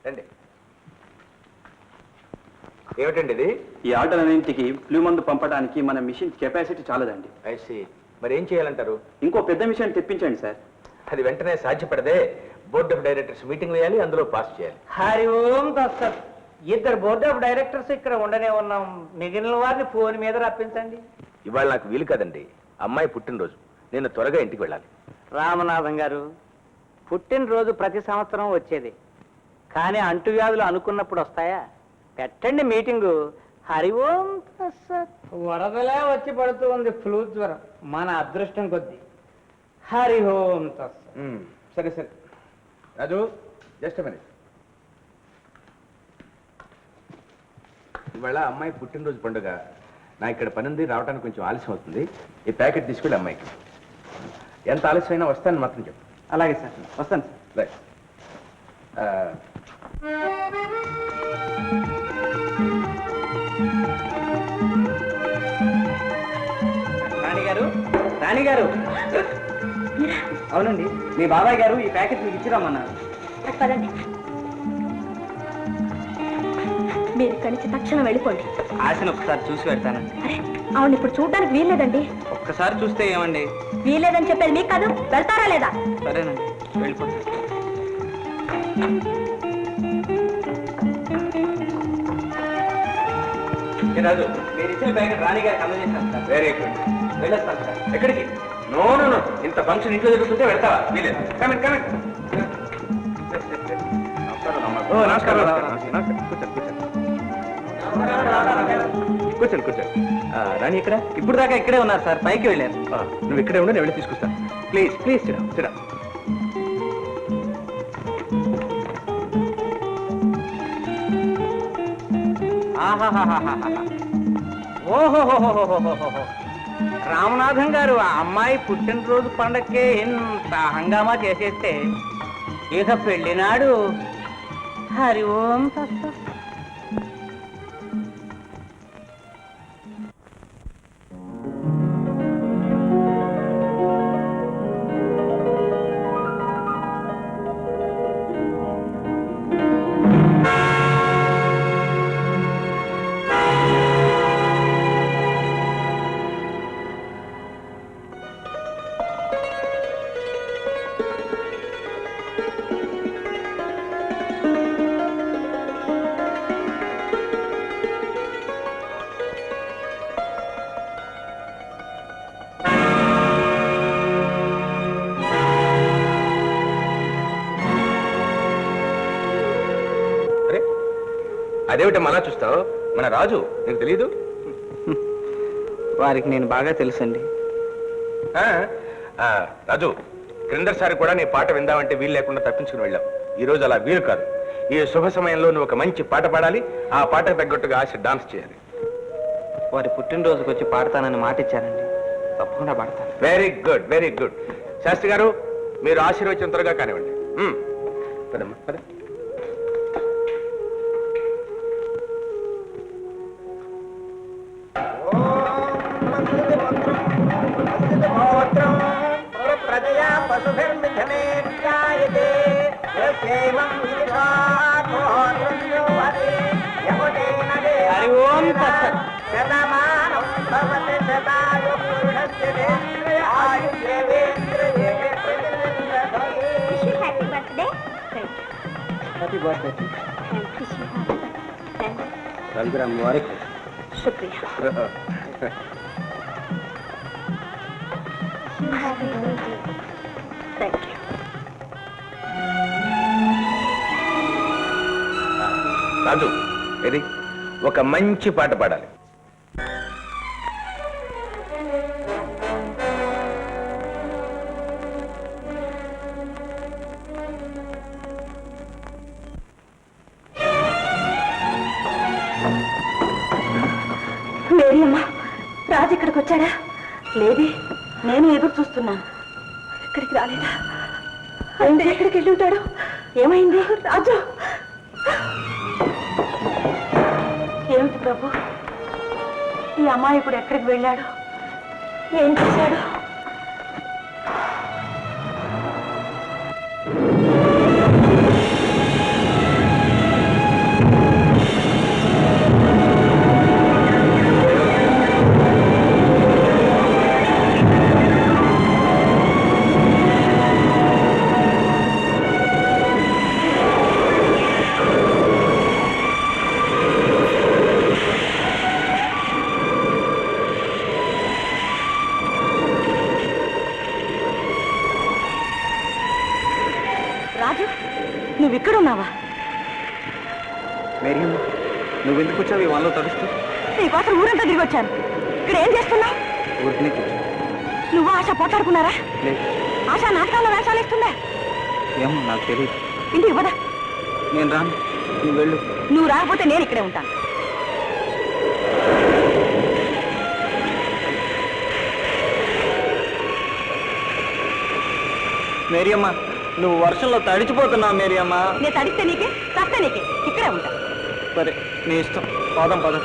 రండి. ఏమిటండి ఇది? ఈ ఆటలన్నింటికి ఫ్లూ మందు పంపడానికి మన మిషన్ కెపాసిటీ చాలదండి. ఐసి, మరి ఏం చేయాలంటారు? ఇంకో పెద్ద మిషన్ తెప్పించండి సార్. అది వెంటనే సాధ్యపడదే. బోర్డ్ ఆఫ్ డైరెక్టర్స్ మీటింగ్ వేయాలి, అందులో పాస్ చేయాలి. హరి ఓం తత్సత్. ఇద్దరు బోర్డ్ ఆఫ్ డైరెక్టర్స్ ఇక్కడ ఉండనే ఉన్నాం, మిగిలిన వారిని ఫోన్ మీద రప్పించండి. ఇవాళ నాకు వీలు కాదండి, అమ్మాయి పుట్టినరోజు. నేను త్వరగా ఇంటికి వెళ్ళాలి. రామనాథం గారు, పుట్టినరోజు ప్రతి సంవత్సరం వచ్చేది, కానీ అంటువ్యాధులు అనుకున్నప్పుడు వస్తాయా? పెట్టండి మీటింగు. హరి ఓం తత్సత్. వరదలే వచ్చి పడుతూ ఉంది ఫ్లూ జ్వరం, మన అదృష్టం కొద్ది. హరి ఓం తత్సత్. సరే సరే రాజు, జస్ట్ మినిట్. ఇవాళ అమ్మాయి పుట్టినరోజు పండుగ. నా ఇక్కడ పని ఉంది, రావడానికి కొంచెం ఆలస్యం అవుతుంది. ఈ ప్యాకెట్ తీసుకెళ్ళి అమ్మాయికి. ఎంత ఆలస్యమైనా వస్తాను మాత్రం చెప్పు. అలాగే సార్, వస్తాను సార్. రైట్. రాణిగారు, రాణిగారు. అవునండి, మీ బాబాయ్ గారు ఈ ప్యాకెట్ మీకు ఇచ్చిరామన్నారు. పదండి, మీరు ఇక్కడి నుంచి తక్షణం వెళ్ళిపోండి. ఆశను ఒకసారి చూసి పెడతానండి. అవును, ఇప్పుడు చూడడానికి వీల్లేదండి. ఒక్కసారి చూస్తే ఏమండి? వీల్లేదని చెప్పేది మీకు కాదు, వెళ్తారా లేదా? సరేనండి, వెళ్ళిపోతాను. రాజు, మీరు ఇచ్చిన ప్యాకెట్ రాణిగారికి అందజేస్తాను సార్. Very good. వెళ్ళొస్తాను సార్. ఎక్కడికి? నో నో నో, ఇంత ఫంక్షన్ ఇంట్లో జరుగుతుంటే వెళ్తావా? వీలేదు. Comment comment. ఓ నమస్కారం. కూర్చోండి కూర్చోండి. రాణి ఇక్కడ? ఇప్పుడు దాకా ఇక్కడే ఉన్నారు సార్, పైకి వెళ్ళారు. నువ్వు ఇక్కడే ఉండి నేను వెళ్ళి తీసుకొస్తాను. Please please Chira Chira. ఓహోహోహోహోహోహో, రామనాథం గారు, ఆ అమ్మాయి పుట్టినరోజు పండక్కే ఇంత హంగామా చేసేస్తే ఇక పెళ్ళినాడు హరి ఓం తత్సత్. అదేమిటి మళ్ళా చూస్తావు? మన రాజు నీకు తెలీదు? వారికి నేను బాగా తెలుసండి. రాజు, క్రిందసారి కూడా నీ పాట విందామంటే వీలు లేకుండా తప్పించుకుని వెళ్ళాం. ఈ రోజు అలా వీలు కాదు. ఈ శుభ సమయంలో నువ్వు ఒక మంచి పాట పాడాలి. ఆ పాటకు తగ్గట్టుగా ఆశ డాన్స్ చేయాలి. వారి పుట్టినరోజుకి వచ్చి పాడతానని మాట ఇచ్చానండి, తప్పకుండా పాడతాను. Very good very good. Shastri గారు, మీరు ఆశీర్వచనం త్వరగా కానివ్వండి. పదమ్మా పద. హరి ఓం తత్సత్. Happy birthday. రఘురామ్ వారికి శుక్రియా. Thank you. రాజు, ఇది ఒక మంచి పాట పాడాలి. మేరీ అమ్మా, రాజు ఇక్కడికి వచ్చాడా? లేదే, నేను ఎదురు చూస్తున్నాను. ఇక్కడికి రాలేదా? అంటే ఎక్కడికి వెళ్ళి ఉంటాడు? ఏమైంది? రాజు, ఏమిటి ప్రభు, ఈ అమ్మాయి ఇప్పుడు ఎక్కడికి వెళ్ళాడు? ఏం చేశాడు? రాజు నువ్వు ఇక్కడున్నావా? మేరియమ్మ నువ్వెందుకు వచ్చావు ఈ వాళ్ళలో తడుస్తూ? నీకోసం ఊరంతా తిరిగి వచ్చాను. ఇక్కడ ఏం చేస్తున్నావు? ఊరికి కూర్చో. నువ్వు ఆశ పోట్లాడుకున్నారా? లేదు, ఆశ నాటకాల్లో వేషాలు ఇస్తుందా? ఏమో నాకు తెలియదు. ఇంటికి పద. నేను రాను, నువ్వు వెళ్ళు. నువ్వు రాకపోతే నేను ఇక్కడే ఉంటాను. మేరియమ్మ నువ్వు వర్షంలో తడిచిపోతున్నావు మేరియమ్మ. నేను తడిస్తే నీకే, చస్తే నీకే, ఇక్కడే ఉంటా. సరే నీ ఇష్టం, పోదాం పద.